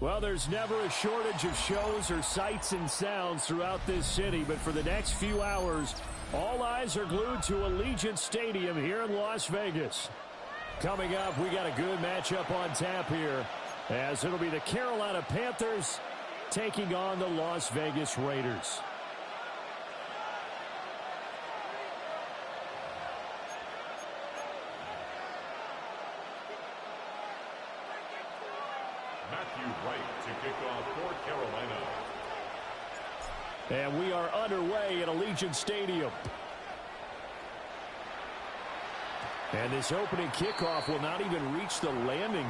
Well, there's never a shortage of shows or sights and sounds throughout this city, but for the next few hours, all eyes are glued to Allegiant Stadium here in Las Vegas. Coming up, we got a good matchup on tap here, as it'll be the Carolina Panthers taking on the Las Vegas Raiders. To kick off for Carolina. And we are underway at Allegiant Stadium. And this opening kickoff will not even reach the landing.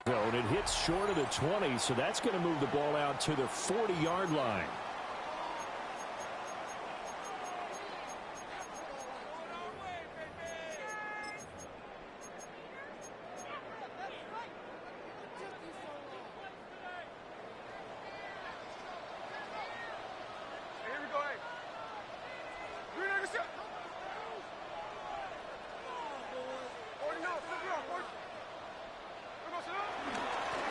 And it hits short of the 20, so that's going to move the ball out to the 40-yard line.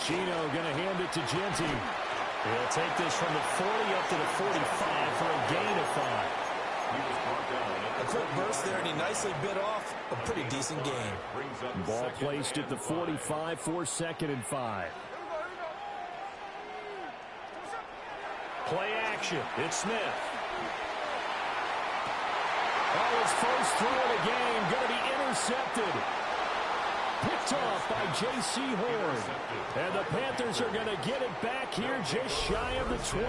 Gino going to hand it to Genty. He'll take this from the 40 up to the 45 for a gain of 5. A quick burst there, and he nicely bit off a pretty decent gain. Ball placed at the 45 for 2nd and 5. Play action. It's Smith. Oh, his first throw of the game going to be intercepted. Picked off by J.C. Horn. And the Panthers are going to get it back here just shy of the 20.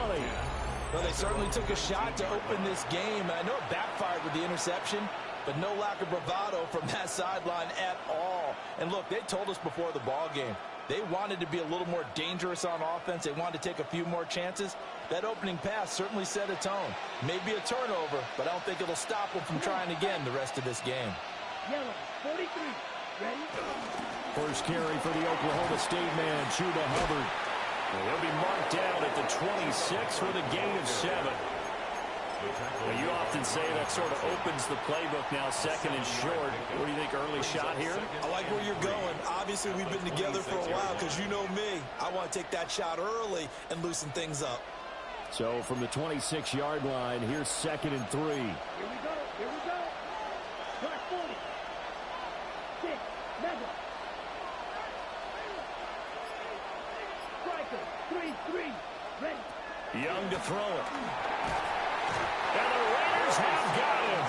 Well, they certainly took a shot to open this game. I know it backfired with the interception, but no lack of bravado from that sideline at all. And look, they told us before the ball game, they wanted to be a little more dangerous on offense. They wanted to take a few more chances. That opening pass certainly set a tone. Maybe a turnover, but I don't think it'll stop them from trying again the rest of this game. Yellow, 43. Ready? First carry for the Oklahoma State man, Chuba Hubbard. He'll be marked down at the 26 with a gain of 7. Well, you often say that sort of opens the playbook now, 2nd and short. What do you think, early shot here? I like where you're going. Obviously, we've been together for a while because you know me. I want to take that shot early and loosen things up. So from the 26-yard line, here's 2nd and 3. Here we go. Here we go. Start 40. 6. Mega. Striker. 3-3. Ready. Young to throw it. And the Raiders have got him.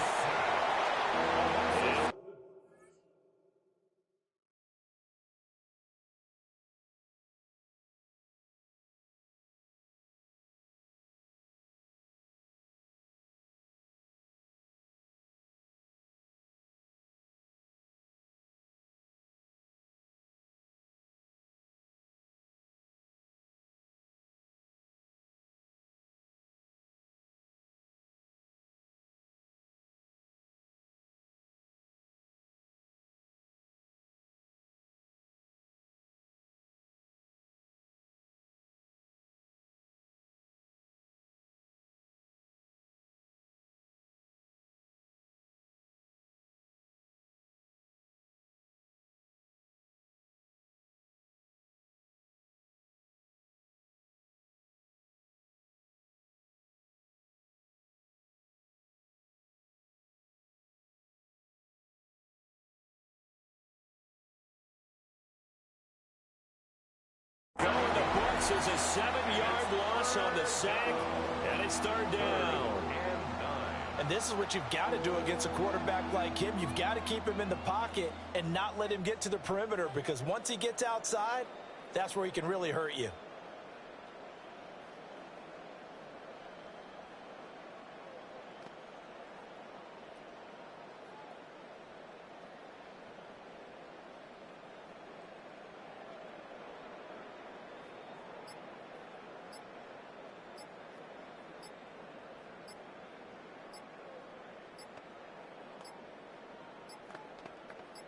forces a 7-yard loss on the sack, and it's third down. And this is what you've got to do against a quarterback like him. You've got to keep him in the pocket and not let him get to the perimeter, because once he gets outside, that's where he can really hurt you.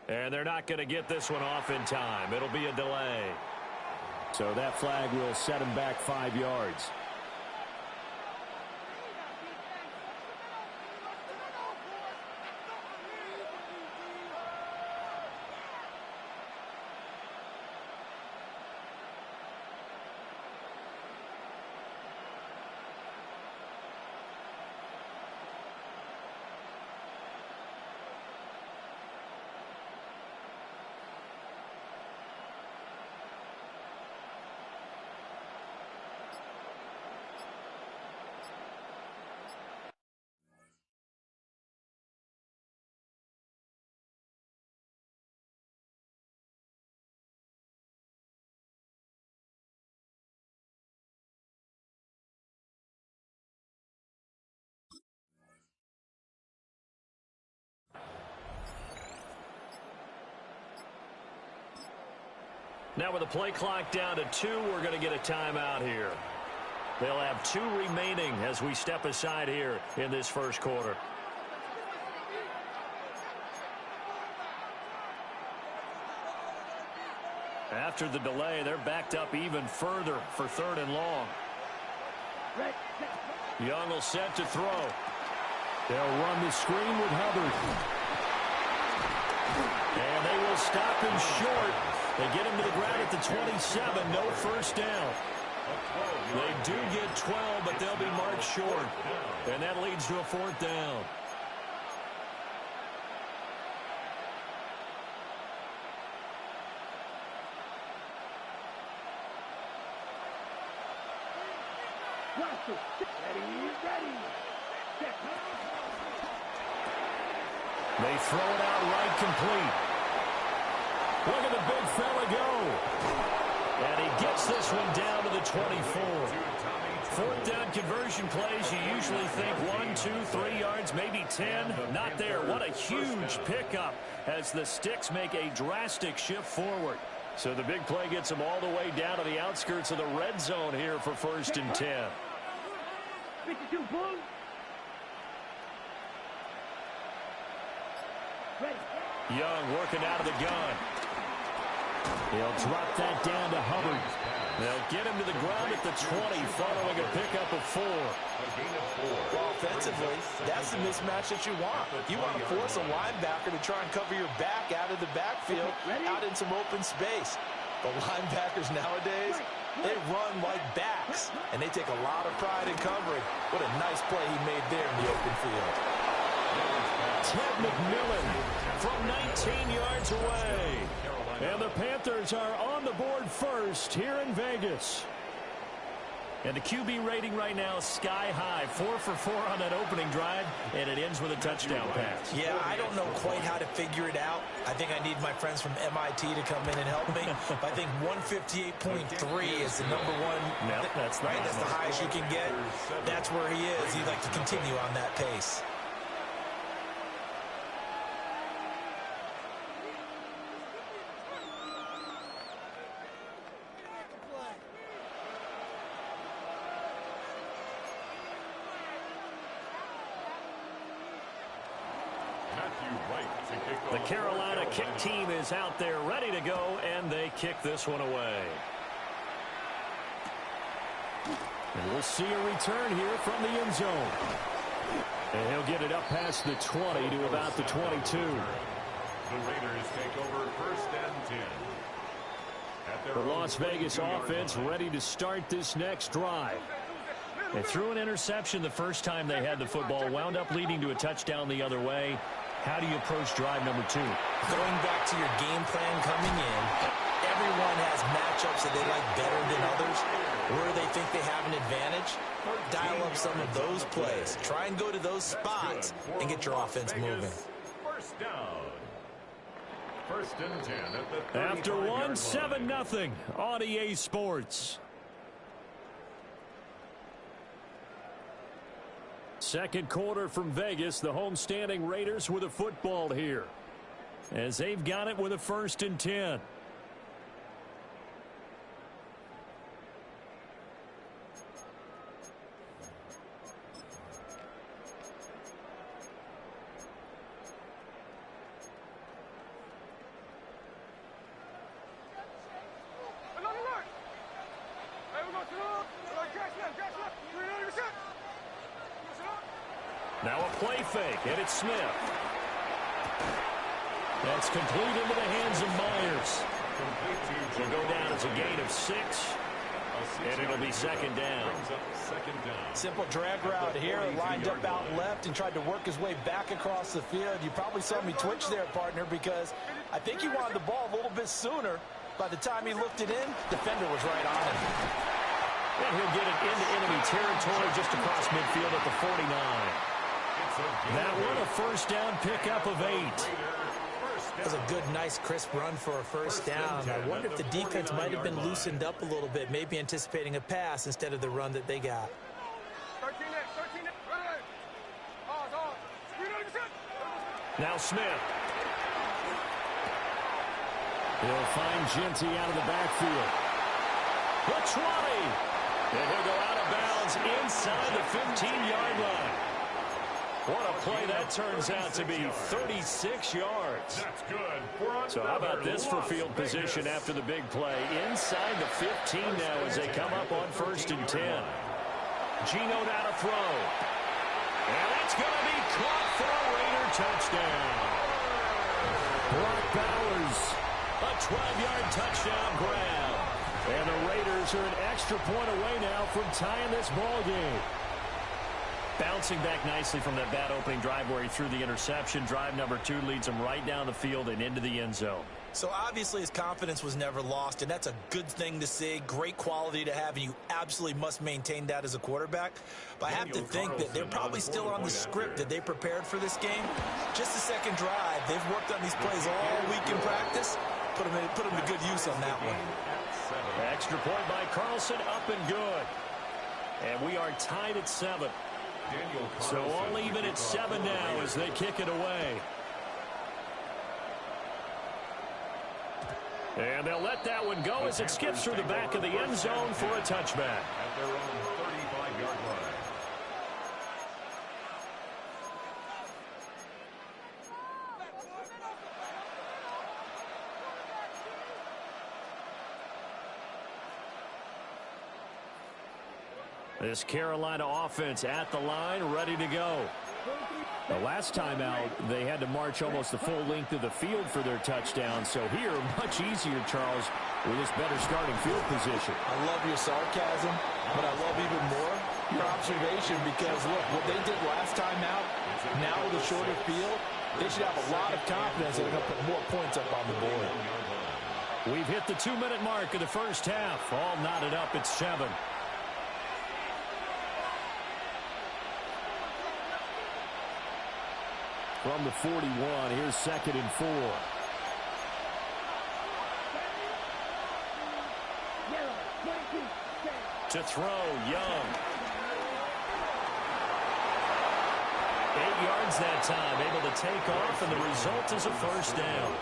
And they're not going to get this one off in time. It'll be a delay. So that flag will set him back 5 yards. Now with the play clock down to 2, we're going to get a timeout here. They'll have 2 remaining as we step aside here in this first quarter. After the delay, they're backed up even further for 3rd and long. Young will set to throw. They'll run the screen with Hubbard. And they will stop him short. They get him to the ground at the 27. No first down. They do get 12, but they'll be marked short. And that leads to a 4th down. They throw it out right, complete. Look at the big fella go. And he gets this one down to the 24. 4th down conversion plays, you usually think 1, 2, 3 yards, maybe 10. Not there. What a huge pickup as the Sticks make a drastic shift forward. So the big play gets them all the way down to the outskirts of the red zone here for 1st and 10. 52, Blue. Young working out of the gun. He'll drop that down to Hubbard. They'll get him to the ground at the 20 following a pickup of 4. Well, offensively, that's the mismatch that you want. You want to force a linebacker to try and cover your back out of the backfield, out in some open space. The linebackers nowadays, they run like backs, and they take a lot of pride in covering. What a nice play he made there in the open field. Ted McMillan from 19 yards away. And the Panthers are on the board first here in Vegas. And the QB rating right now is sky high. 4 for 4 on that opening drive, and it ends with a touchdown pass. Yeah, I don't know quite how to figure it out. I think I need my friends from MIT to come in and help me. But I think 158.3 is the number one. Yep, that's the right. That's the highest you can get. That's where he is. He'd like to continue on that pace. The Carolina kick team is out there ready to go, and they kick this one away. And we'll see a return here from the end zone. And he'll get it up past the 20 to about the 22. The Raiders take over 1st and 10. The Las Vegas offense ready to start this next drive. They threw an interception the first time they had the football, wound up leading to a touchdown the other way. How do you approach drive number 2? Going back to your game plan coming in, everyone has matchups that they like better than others. Where they think they have an advantage, dial up some of those plays. Try and go to those spots and get your offense moving. First down. First and 10 at the After one, 7-0 on EA Sports. Second quarter from Vegas. The homestanding Raiders with a football here, as they've got it with a 1st and 10. Now a play fake, and it's Smith. That's complete into the hands of Myers. Will go down as a gain of 6, and it'll be 2nd down. Simple drag route here, lined up out left and tried to work his way back across the field. You probably saw me twitch there, partner, because I think he wanted the ball a little bit sooner. By the time he looked it in, defender was right on him. And he'll get it into enemy territory just across midfield at the 49. That one a 1st down pickup of 8. That was a good, nice, crisp run for a 1st down. I wonder if the defense might have been loosened up a little bit, maybe anticipating a pass instead of the run that they got. Now Smith. He'll find Genty out of the backfield. The 20. And he'll go out of bounds inside the 15-yard line. What a play that turns out to be, 36 yards. That's good. So how about this for field position after the big play? Inside the 15 now as they come up on 1st and 10. Gino now to throw. And it's going to be caught for a Raider touchdown. Brock Bowers, a 12-yard touchdown grab. And the Raiders are an extra point away now from tying this ball game. Bouncing back nicely from that bad opening drive where he threw the interception. Drive number 2 leads him right down the field and into the end zone. So obviously his confidence was never lost, and that's a good thing to see. Great quality to have, and you absolutely must maintain that as a quarterback. But I have to think that they're probably still on the script that they prepared for this game. Just the second drive. They've worked on these plays all week in practice. Put them to good use on that one. Extra point by Carlson, up and good. And we are tied at 7. So all even at 7 now as they kick it away. And they'll let that one go as it skips through the back of the end zone for a touchback. At their own 35-yard line. This Carolina offense at the line, ready to go. The last time out, they had to march almost the full length of the field for their touchdown. So here, much easier, Charles, with this better starting field position. I love your sarcasm, but I love even more your observation because, look, what they did last time out, now with a shorter field, they should have a lot of confidence that they're going to put more points up on the board. We've hit the 2-minute mark of the first half. All knotted up at 7. From the 41, here's 2nd and 4. To throw, Young. 8 yards that time, able to take off, and the result is a 1st down.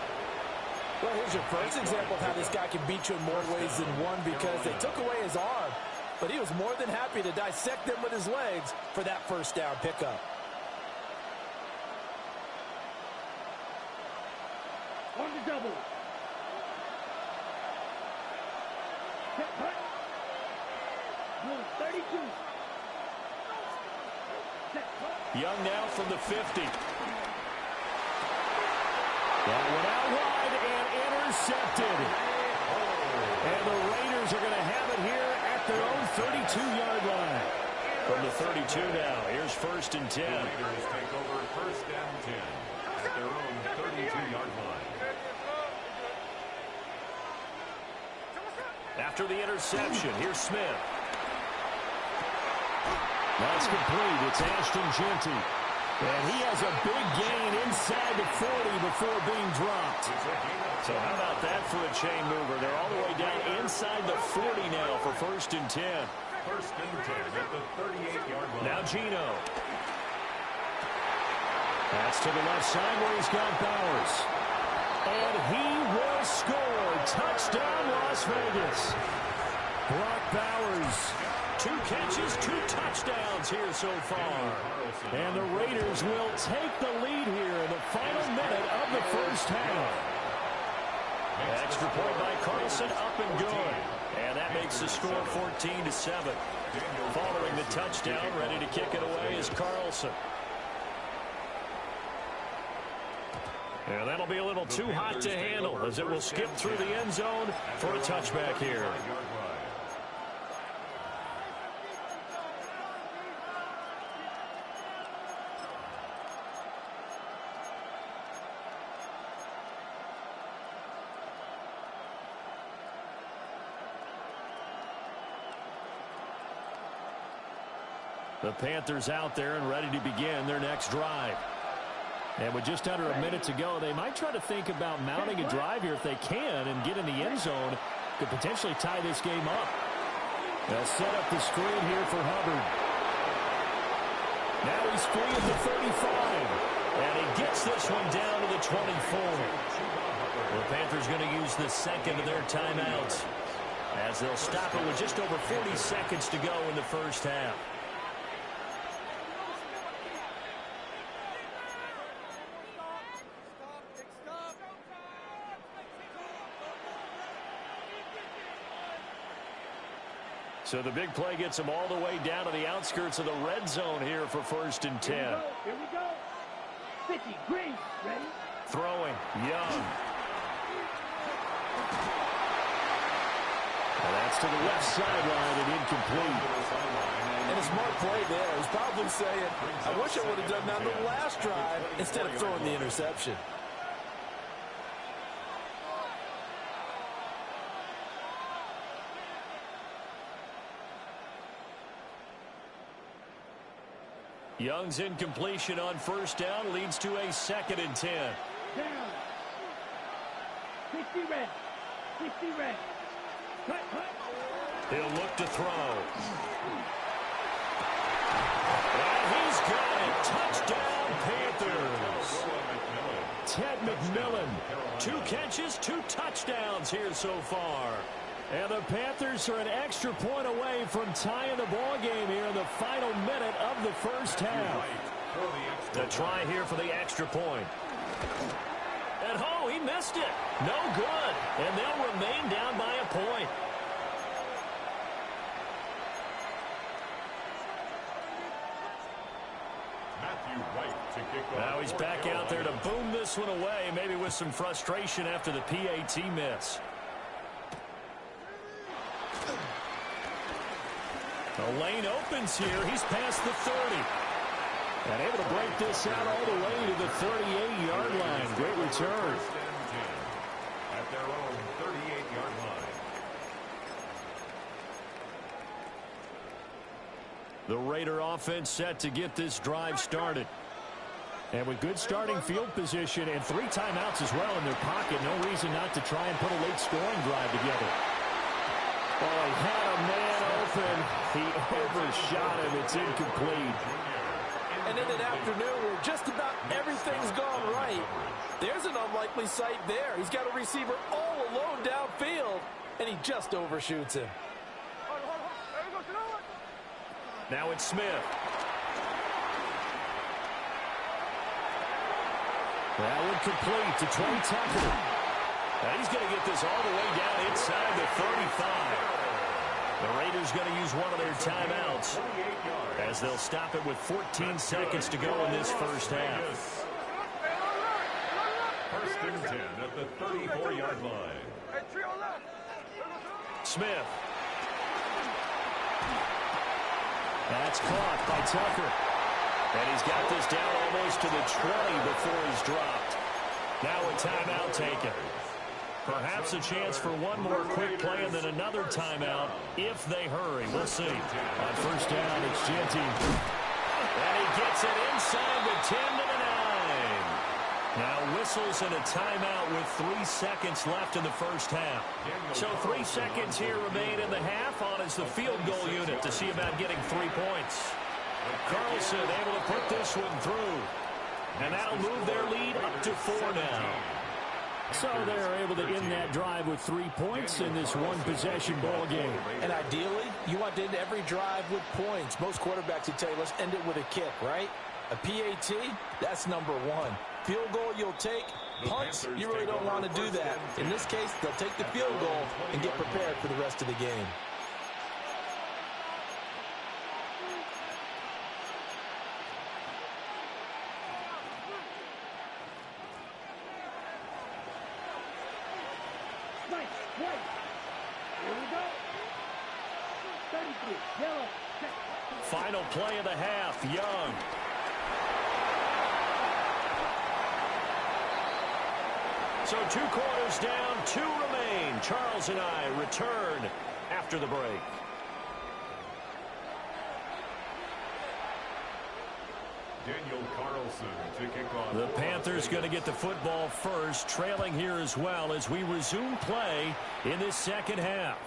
Well, here's your first example of how this guy can beat you in more ways than one because they took away his arm, but he was more than happy to dissect them with his legs for that 1st down pickup. On the double. Set cut. Number 32. Set cut. Young now from the 50. That one out wide and intercepted. And the Raiders are going to have it here at their own 32-yard line. From the 32 now, here's 1st and 10. The Raiders take over 1st and 10 at their own 32-yard line. After the interception, here's Smith. That's complete. It's Ashton Jeanty. And he has a big gain inside the 40 before being dropped. So how about that for a chain mover? They're all the way down inside the 40 now for 1st and 10. 1st and 10 at the 38-yard line. Now Gino. That's to the left side where he's got Bowers. And he will score. Touchdown, Las Vegas. Brock Bowers. 2 catches, 2 touchdowns here so far. And the Raiders will take the lead here in the final minute of the first half. Extra point by Carlson, up and good. And that makes the score 14-7. Following the touchdown, ready to kick it away is Carlson. And that'll be a little too hot to handle as it will skip through the end zone for a touchback here. The Panthers out there and ready to begin their next drive. And with just under a minute to go, they might try to think about mounting a drive here if they can and get in the end zone. Could potentially tie this game up. They'll set up the screen here for Hubbard. Now he's free at the 35. And he gets this one down to the 24. The Panthers going to use the second of their timeouts as they'll stop it with just over 40 seconds to go in the first half. So the big play gets them all the way down to the outskirts of the red zone here for 1st and 10. Here we go. 50, Green, ready? Throwing, Young. And that's to the left sideline and incomplete. And a smart play there. He's probably saying, I wish I would have done that on the last drive instead of throwing the interception. Young's incompletion on 1st down leads to a 2nd and 10. Down. 60 red. 60 red. Cut. He'll look to throw. And he's got it. Touchdown, Panthers. Ted McMillan. 2 catches, 2 touchdowns here so far. And the Panthers are an extra point away from tying the ball game here in the final minute of the first half. The try here for the extra point. And oh, he missed it. No good. And they'll remain down by a point. Now he's back out there to boom this one away, maybe with some frustration after the PAT miss. The lane opens here. He's past the 30. And able to break this out all the way to the 38-yard line. Great return. At their own 38-yard line. The Raider offense set to get this drive started. And with good starting field position and 3 timeouts as well in their pocket, no reason not to try and put a late scoring drive together. Oh, he had a man open. He overshot him. It's incomplete. And in an afternoon where just about everything's gone right, there's an unlikely sight there. He's got a receiver all alone downfield, and he just overshoots him. Now it's Smith. That one complete to Trey Tucker. Now he's going to get this all the way down inside the 35. The Raiders going to use one of their timeouts as they'll stop it with 14 seconds to go in this first half. 1st and 10 at the 34-yard line. Smith. That's caught by Tucker. And he's got this down almost to the 20 before he's dropped. Now a timeout taken. Perhaps a chance for one more quick play and then another timeout if they hurry. We'll see. On first down, it's Genty. And he gets it inside the 10 to the 9. Now whistles and a timeout with 3 seconds left in the first half. So 3 seconds here remain in the half. On is the field goal unit to see about getting 3 points. Carlson able to put this one through. And that'll move their lead up to 4 now. So they're able to end that drive with 3 points in this one-possession ball game. And ideally, you want to end every drive with points. Most quarterbacks would tell you, let's end it with a kick, right? A PAT, that's number 1. Field goal you'll take. Punts, you really don't want to do that. In this case, they'll take the field goal and get prepared for the rest of the game. Final play of the half, Young. So 2 quarters down, 2 remain. Charles and I return after the break. Daniel Carlson to kick off. The Panthers going to get the football first, trailing here as well as we resume play in this second half.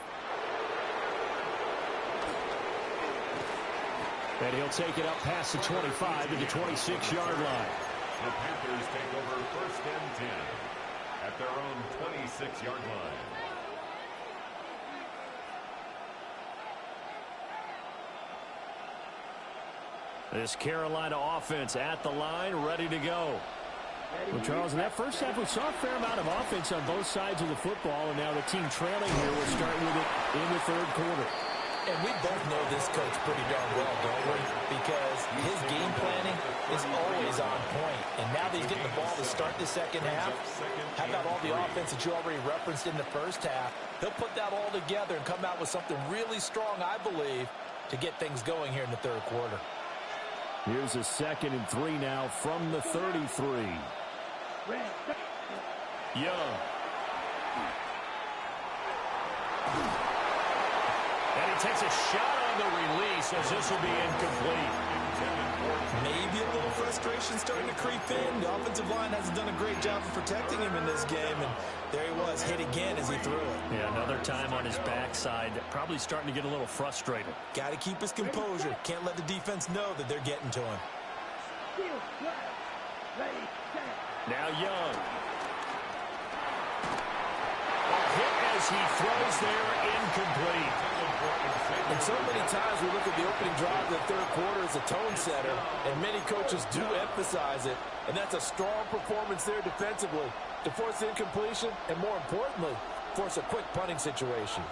And he'll take it up past the 25 to the 26-yard line. The Panthers take over first and 10 at their own 26-yard line. This Carolina offense at the line, ready to go. Well, Charles, in that first half, we saw a fair amount of offense on both sides of the football, and now the team trailing here will start with it in the third quarter. And we both know this coach pretty darn well, don't we? Because his game planning is always on point. And now that he's getting the ball to start the second half, how about all the offense that you already referenced in the first half? He'll put that all together and come out with something really strong, I believe, to get things going here in the third quarter. Here's a 2nd and 3 now from the 33. Young. And he takes a shot on the release as this will be incomplete. Maybe a little frustration starting to creep in. The offensive line hasn't done a great job of protecting him in this game, and there he was, hit again as he threw it. Yeah, another time on his backside, probably starting to get a little frustrated. Got to keep his composure. Can't let the defense know that they're getting to him. Now Young. Hit as he throws there, incomplete. And so many times we look at the opening drive of the third quarter as a tone setter, and many coaches do emphasize it, and that's a strong performance there defensively to force the incompletion and, more importantly, force a quick punting situation.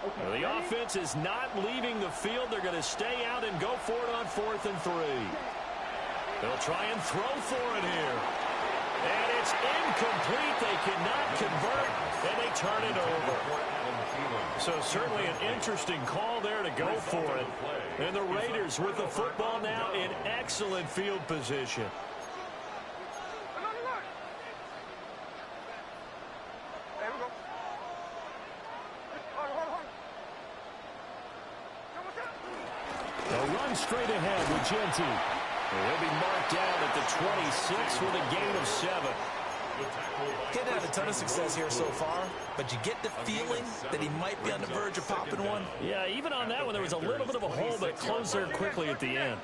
Well, the offense is not leaving the field. They're going to stay out and go for it on 4th and 3. They'll try and throw for it here. And it's incomplete. They cannot convert, and they turn it over. So certainly an interesting call there to go for it. And the Raiders with the football now in excellent field position. A run straight ahead with Genty. He'll be marked down at the 26 with a gain of 7. Didn't have a ton of success here so far, but you get the feeling that he might be on the verge of popping one. Yeah, even on that one, there was a little bit of a hole, but it closed there quickly at the end.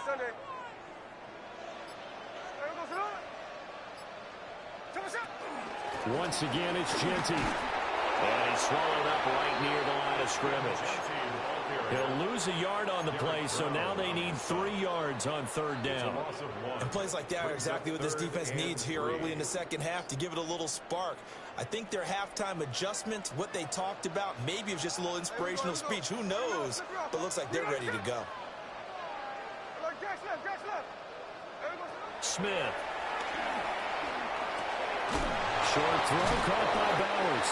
Sunday. Once again, it's Genty. And he's swallowed up right near the line of scrimmage. He'll lose a yard on the play, so now they need 3 yards on 3rd down. And plays like that are exactly what this defense needs here early in the second half to give it a little spark. I think their halftime adjustment, what they talked about, maybe it was just a little inspirational speech. Who knows? But looks like they're ready to go. Smith. Short throw caught by Bowers.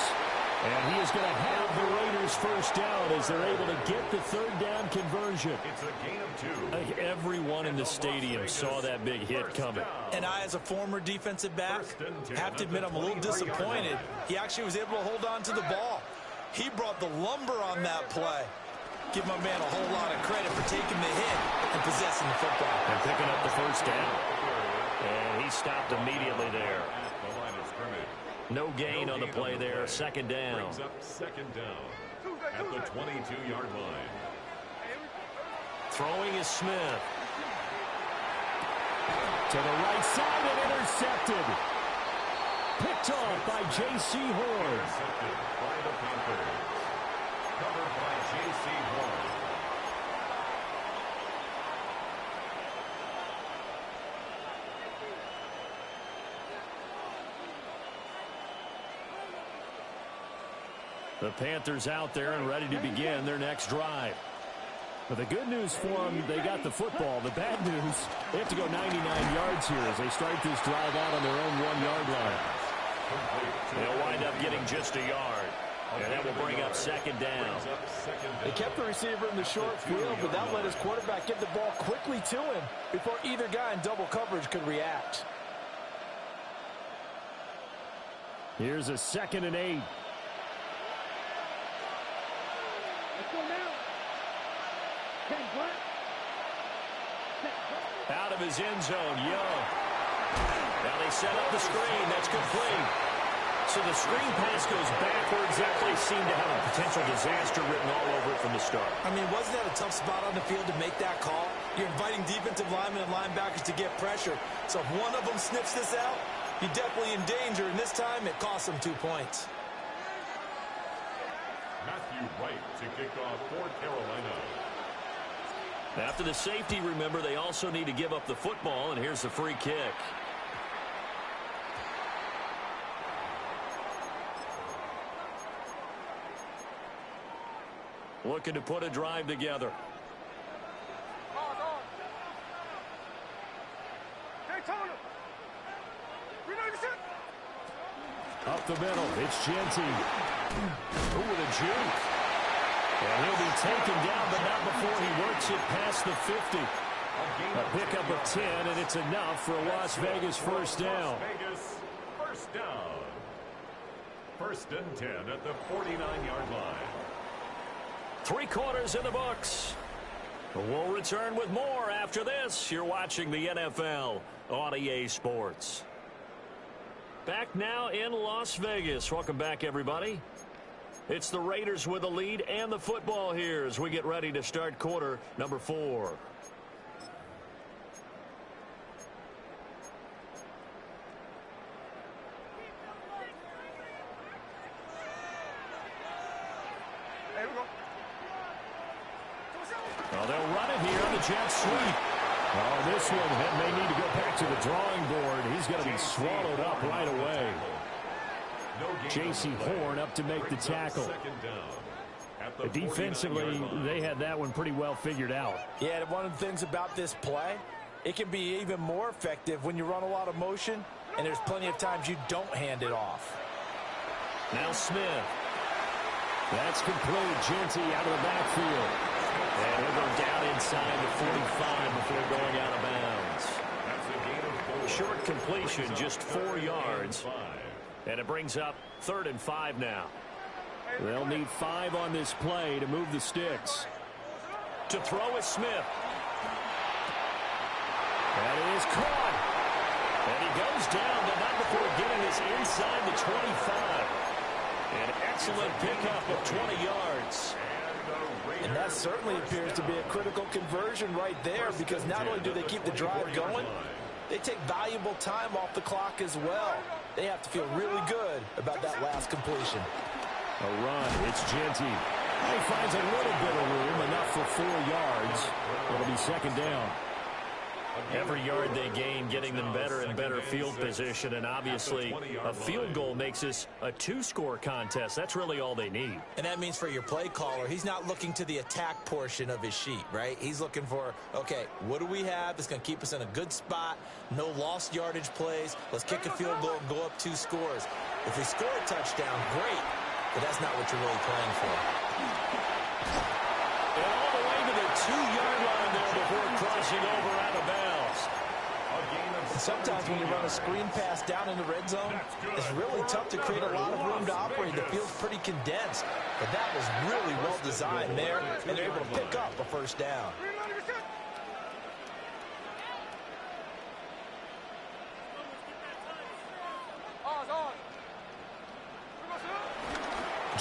And he is going to have the Raiders first down as they're able to get the third down conversion. It's a gain of 2. I think everyone in the stadium saw that big hit coming. And I, as a former defensive back, have to admit I'm a little disappointed. He actually was able to hold on to the ball. He brought the lumber on that play. Give my man a whole lot of credit for taking the hit and possessing the football. And picking up the first down. And he stopped immediately there. No gain on the play there. Second down. Brings up second down at the 22-yard line. Throwing is Smith. To the right side and intercepted. Picked off by J.C. Horn. Intercepted by the Panthers. Covered by J.C. Horn. The Panthers out there and ready to begin their next drive. But the good news for them, they got the football. The bad news, they have to go 99 yards here as they start this drive out on their own 1-yard line. They'll wind up getting just a yard. And that will bring up second down. They kept the receiver in the short field, but that let his quarterback get the ball quickly to him before either guy in double coverage could react. Here's a 2nd and 8. Let's go now. Out of his end zone, Young. Now they set up the screen. That's complete. So the screen pass goes backwards. That play seemed to have a potential disaster written all over it from the start. I mean, wasn't that a tough spot on the field to make that call? You're inviting defensive linemen and linebackers to get pressure. So if one of them sniffs this out, you're definitely in danger. And this time, it cost them 2 points. Matthew Wright to kick off for Carolina. After the safety, remember, they also need to give up the football, and here's the free kick. Looking to put a drive together. Up the middle, it's Genty. Ooh, with a juke. And he'll be taken down, but not before he works it past the 50. A pickup of 10, and it's enough for a Las Vegas first down. Las Vegas first down. 1st and 10 at the 49-yard line. 3 quarters in the books. We'll return with more after this. You're watching the NFL on EA Sports. Back now in Las Vegas. Welcome back, everybody. It's the Raiders with the lead and the football here as we get ready to start quarter number 4. Well, they'll run it here on the jet sweep. Oh, this one may need to go back to the drawing board. He's going to be swallowed up right away. J.C. Horn up to make the tackle. Defensively, they had that one pretty well figured out. Yeah, and one of the things about this play, it can be even more effective when you run a lot of motion, and there's plenty of times you don't hand it off. Now Smith. That's complete. Genty out of the backfield. And he'll go down inside the 45 before going out of bounds. Short completion, just 4 yards. And it brings up 3rd and 5 now. They'll need 5 on this play to move the sticks. To throw is Smith. That is caught. And he goes down, but not before getting this inside the 25. An excellent pickup of 20 yards. And that certainly appears to be a critical conversion right there, because not only do they keep the drive going, they take valuable time off the clock as well. They have to feel really good about that last completion. A run. It's Genty. He finds a little bit of room, enough for 4 yards. It'll be 2nd down. Every yard they gain, getting them better and better field position, and obviously a field goal makes this a 2-score contest. That's really all they need. And that means for your play caller, he's not looking to the attack portion of his sheet, right? He's looking for, okay, what do we have that's going to keep us in a good spot? No lost yardage plays. Let's kick a field goal and go up 2 scores. If we score a touchdown, great. but that's not what you're really playing for. And all the way to the 2-yard line there before crossing over out of bounds. And sometimes when you run a screen pass down in the red zone, it's really tough to create a lot of room to operate. The field's pretty condensed, but that was really well designed there, and they're able to pick up a first down.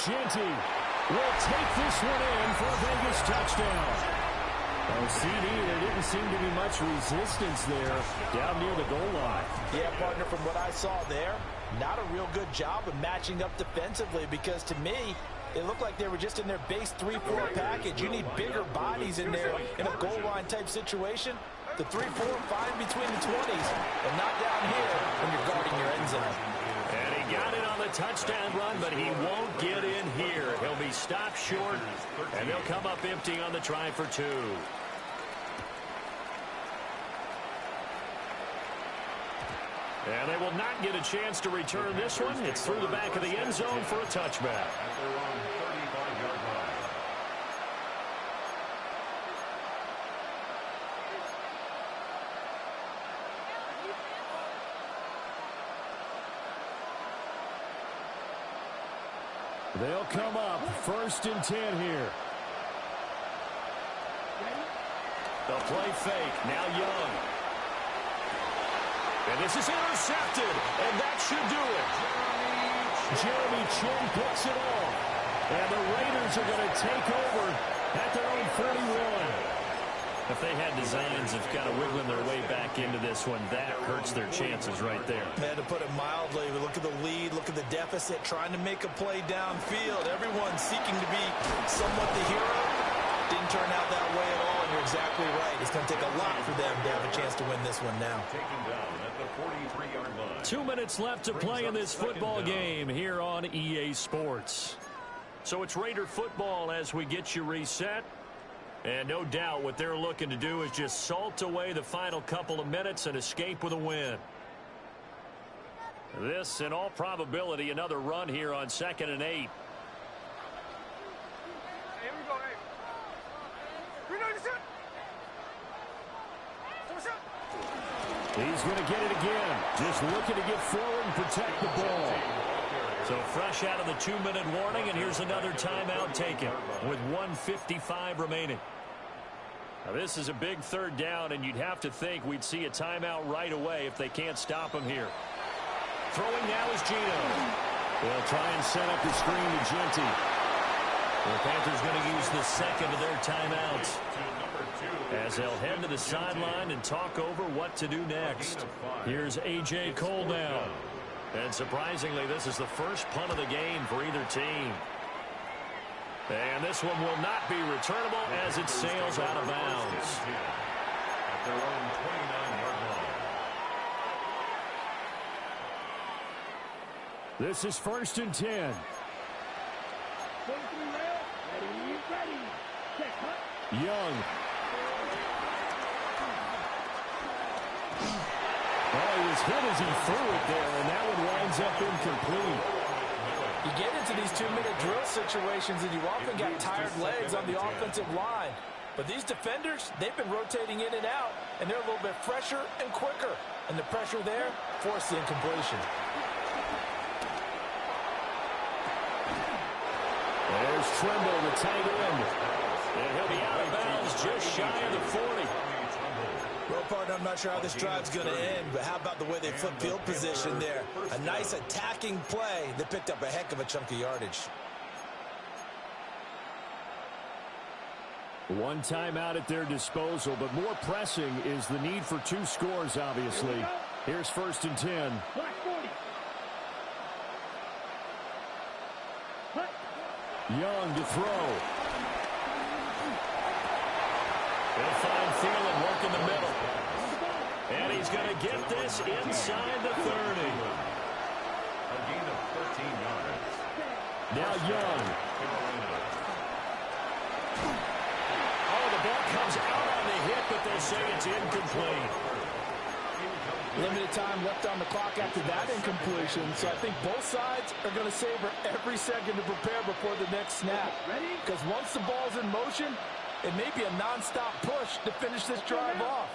Genty will take this one in for a Vegas touchdown. Oh, CD, there didn't seem to be much resistance there down near the goal line. Yeah, partner, from what I saw there, not a real good job of matching up defensively, because to me, it looked like they were just in their base 3-4 package. You need bigger bodies in there in a goal line type situation. The 3-4 fine between the 20s, but not down here when you're guarding your end zone. And he got it on the touchdown run, but he won't get in here. He'll be stopped short, and they'll come up empty on the try for 2. And they will not get a chance to return this one. It's through the back of the end zone for a touchback. At their own 35-yard line. They'll come up 1st and 10 here. The play fake. Now Young. And this is intercepted, and that should do it. Jeremy Chin picks it off. And the Raiders are going to take over at their own 41. If they had designs of kind of wiggling their way back into this one, that hurts their chances right there. Man, to put it mildly, we look at the lead, look at the deficit, trying to make a play downfield. Everyone seeking to be somewhat the hero. Didn't turn out that way at all, and you're exactly right. It's going to take a lot for them to have a chance to win this one now. Taken down at the 43-yard line. 2 minutes left to play in this football game here on EA Sports. So it's Raider football as we get you reset. And no doubt what they're looking to do is just salt away the final couple of minutes and escape with a win. This, in all probability, another run here on 2nd and 8. Here we go, hey. He's going to get it again. Just looking to get forward and protect the ball. So fresh out of the 2-minute warning, and here's another timeout taken with 1:55 remaining. Now this is a big 3rd down, and you'd have to think we'd see a timeout right away if they can't stop him here. Throwing now is Gino. They'll try and set up the screen to Genty. The Panthers going to use the second of their timeouts as they'll head to the sideline and talk over what to do next. Here's A.J. Cole now. And surprisingly, this is the first punt of the game for either team. And this one will not be returnable as it sails out of bounds. At their own 29-yard line. This is 1st and 10. 23 rail. Ready. Check, cut. Young. Oh, he was hit as he threw it there, and that one winds up incomplete. You get into these 2-minute drill situations, and you often got tired legs on the offensive line. But these defenders, they've been rotating in and out, and they're a little bit fresher and quicker. And the pressure there forced the incompletion. There's Trimble, the tight end. And he'll be out of bounds just shy of the 40. Well, partner, I'm not sure how this drive's going to end, but how about the way they flip field position there? A nice attacking play that picked up a heck of a chunk of yardage. One timeout at their disposal, but more pressing is the need for 2 scores, obviously. Here's 1st and 10. Black 40. Cut. Young to throw. He'll find Thielen working the middle. And he's going to get this inside the 30. A gain of 13 yards. Now Young. Oh, the ball comes out on the hit, but they'll say it's incomplete. Limited time left on the clock after that incompletion, so I think both sides are going to savor every second to prepare before the next snap. Because once the ball's in motion, it may be a nonstop push to finish this drive off.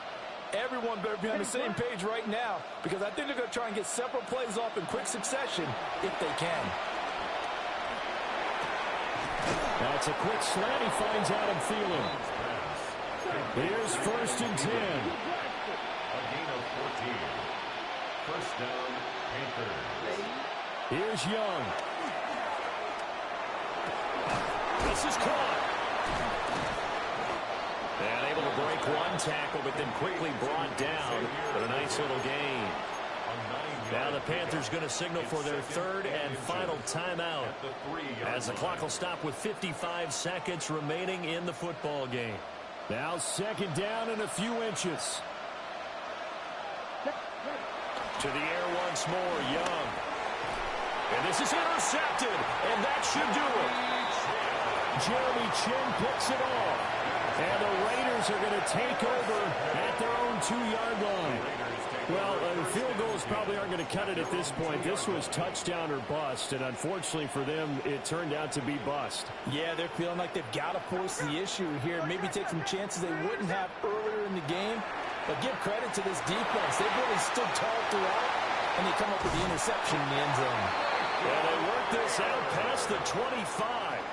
Everyone better be on the same page right now, because I think they're going to try and get several plays off in quick succession if they can. That's a quick slant. He finds Adam Thielen. Here's 1st and 10. A gain of 14. First down, Panthers. Here's Young. This is caught. And able to break one tackle, but then quickly brought down with a nice little gain. Now the Panthers going to signal for their 3rd and final timeout, as the clock will stop with 55 seconds remaining in the football game. Now 2nd down and a few inches. To the air once more, Young. And this is intercepted, and that should do it. Jeremy Chin picks it off. And the Raiders are going to take over at their own 2-yard line. Well, field goals probably aren't going to cut it at this point. This was touchdown or bust, and unfortunately for them, it turned out to be bust. Yeah, they're feeling like they've got to force the issue here. Maybe take some chances they wouldn't have earlier in the game. But give credit to this defense. They've really stood tall throughout, and they come up with the interception in the end zone. Yeah, they work this out past the 25.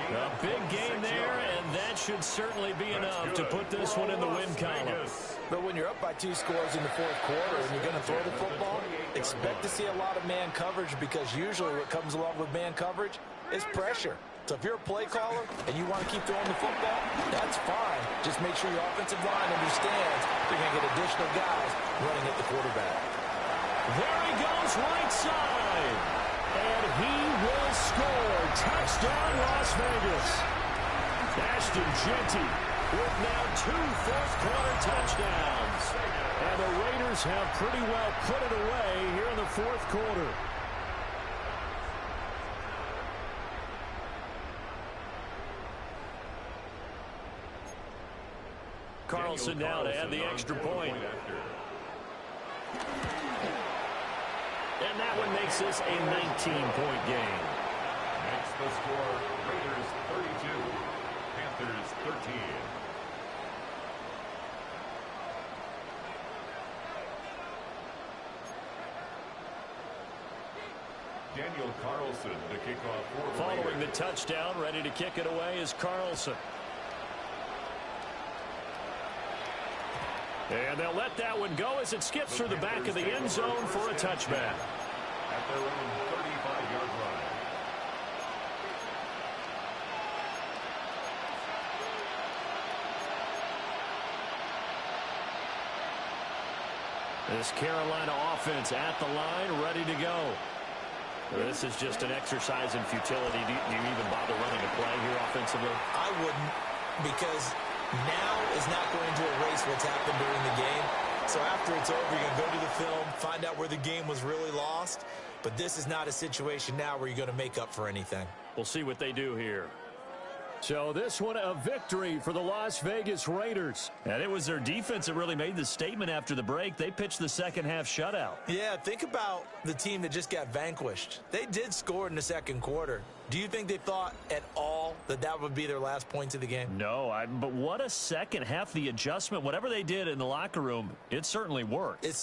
A big gain there, and that should certainly be enough to put this one in the win column. But when you're up by 2 scores in the 4th quarter and you're going to throw the football, expect to see a lot of man coverage, because usually what comes along with man coverage is pressure. So if you're a play caller and you want to keep throwing the football, that's fine. Just make sure your offensive line understands they're going to get additional guys running at the quarterback. There he goes, right side. And he will score. Touchdown, Las Vegas. Ashton Jeanty with now 2 fourth-quarter touchdowns. And the Raiders have pretty well put it away here in the 4th quarter. Carlson now to add the extra point. And that one makes this a 19-point game. Next the score, Raiders 32, Panthers 13. Daniel Carlson to kick off for the Following Raiders. the touchdown, ready to kick it away is Carlson. And they'll let that one go as it skips through the back of the end zone for a touchback. At their own 35-yard line. This Carolina offense at the line, ready to go. This is just an exercise in futility. Do you even bother running a play here offensively? I wouldn't, because now is not going to erase what's happened during the game. So after it's over, you're going to go to the film, find out where the game was really lost. But this is not a situation now where you're going to make up for anything. We'll see what they do here. So this one a victory for the Las Vegas Raiders. And it was their defense that really made the statement after the break. They pitched the second-half shutout. Yeah, think about the team that just got vanquished. They did score in the 2nd quarter. Do you think they thought at all that that would be their last points of the game? No, but what a second half. The adjustment, whatever they did in the locker room, it certainly worked. It's